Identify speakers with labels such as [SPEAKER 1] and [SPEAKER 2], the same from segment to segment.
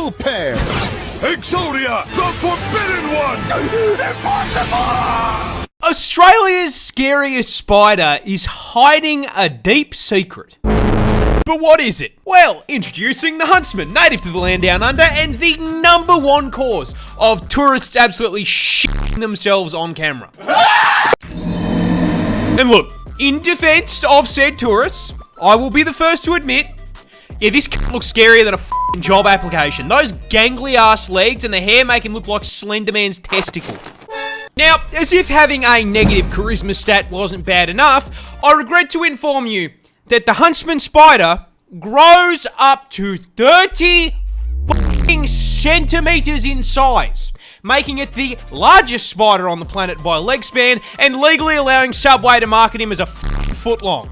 [SPEAKER 1] Double pair!
[SPEAKER 2] Exodia, the forbidden one! Impossible!
[SPEAKER 3] Australia's scariest spider is hiding a deep secret. But what is it? Well, introducing the huntsman, native to the land down under, and the #1 cause of tourists absolutely shitting themselves on camera. And look, in defense of said tourists, I will be the first to admit, yeah, this looks scarier than a f***ing job application. Those gangly ass legs and the hair make him look like Slender Man's testicle. Now, as if having a negative charisma stat wasn't bad enough, I regret to inform you that the huntsman spider grows up to 30 f***ing centimeters in size, making it the largest spider on the planet by leg span and legally allowing Subway to market him as a foot long.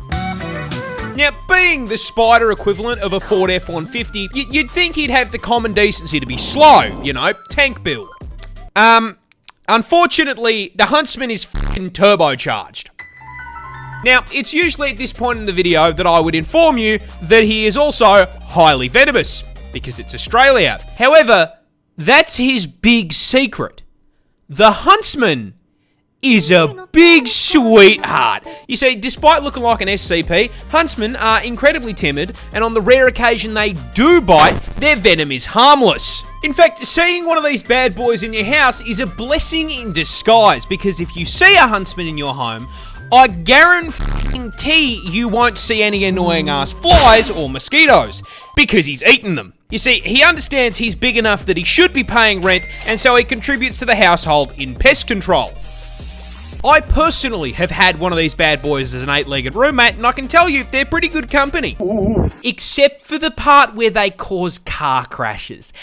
[SPEAKER 3] Now, being the spider equivalent of a Ford F-150, you'd think he'd have the common decency to be slow, you know, tank build. Unfortunately, the huntsman is f***ing turbocharged. Now, it's usually at this point in the video that I would inform you that he is also highly venomous, because it's Australia. However, that's his big secret. The huntsman is a big sweetheart. You see, despite looking like an SCP, huntsmen are incredibly timid, and on the rare occasion they do bite, their venom is harmless. In fact, seeing one of these bad boys in your house is a blessing in disguise, because if you see a huntsman in your home, I guarantee you won't see any annoying ass flies or mosquitoes, because he's eaten them. You see, he understands he's big enough that he should be paying rent, and so he contributes to the household in pest control. I personally have had one of these bad boys as an 8-legged roommate, and I can tell you, they're pretty good company. Ooh. Except for the part where they cause car crashes.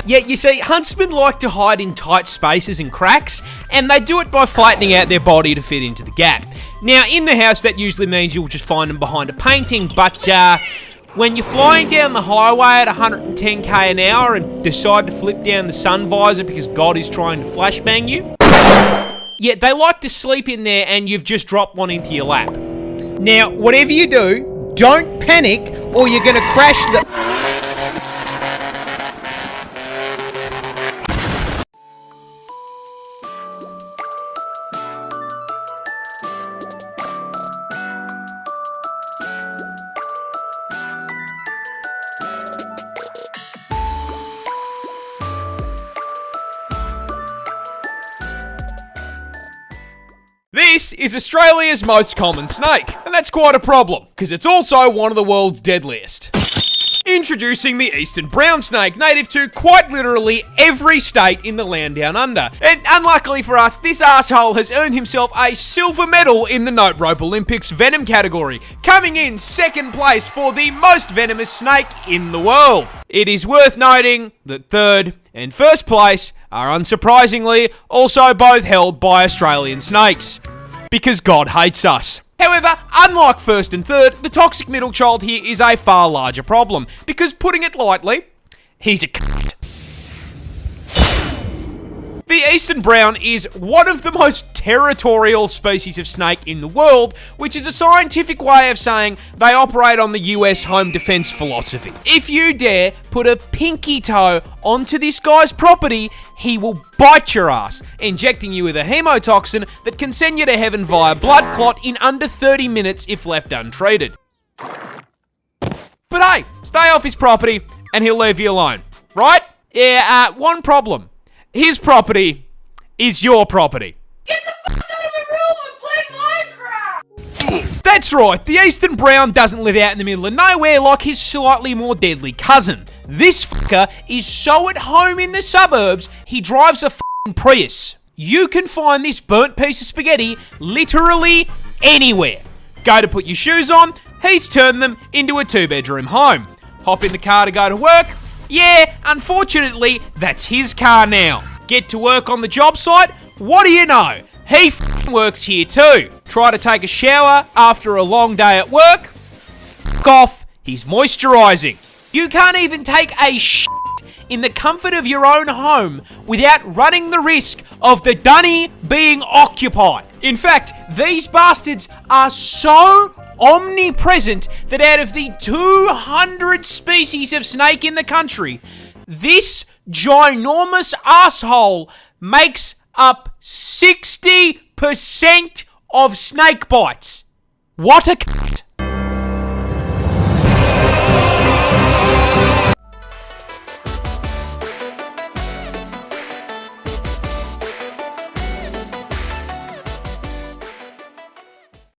[SPEAKER 3] Yeah, you see, huntsmen like to hide in tight spaces and cracks, and they do it by flattening out their body to fit into the gap. Now, in the house, that usually means you'll just find them behind a painting, but when you're flying down the highway at 110k an hour and decide to flip down the sun visor because God is trying to flashbang you, yeah, they like to sleep in there and you've just dropped one into your lap. Now, whatever you do, don't panic or you're gonna crash the... This is Australia's most common snake, and that's quite a problem, because it's also one of the world's deadliest. Introducing the eastern brown snake, native to quite literally every state in the land down under. And unluckily for us, this asshole has earned himself a silver medal in the Note Rope Olympics venom category, coming in second place for the most venomous snake in the world. It is worth noting that third and first place are unsurprisingly also both held by Australian snakes. Because God hates us. However, unlike first and third, the toxic middle child here is a far larger problem, because putting it lightly, he's a cunt. The eastern brown is one of the most territorial species of snake in the world, which is a scientific way of saying they operate on the US home defense philosophy. If you dare put a pinky toe onto this guy's property, he will bite your ass, injecting you with a hemotoxin that can send you to heaven via blood clot in under 30 minutes if left untreated. But hey, stay off his property and he'll leave you alone, right? Yeah, one problem. His property is your property.
[SPEAKER 4] Get the fuck out of my room and play Minecraft!
[SPEAKER 3] That's right, the eastern brown doesn't live out in the middle of nowhere like his slightly more deadly cousin. This fucker is so at home in the suburbs, he drives a f***ing Prius. You can find this burnt piece of spaghetti literally anywhere. Go to put your shoes on, he's turned them into a 2-bedroom home. Hop in the car to go to work. Yeah, unfortunately, that's his car now. Get to work on the job site? What do you know? He f***ing works here too. Try to take a shower after a long day at work? F*** off, he's moisturising. You can't even take a shit in the comfort of your own home without running the risk of the dunny being occupied. In fact, these bastards are so omnipresent that out of the 200 species of snake in the country, this ginormous asshole makes up 60% of snake bites. What a cunt.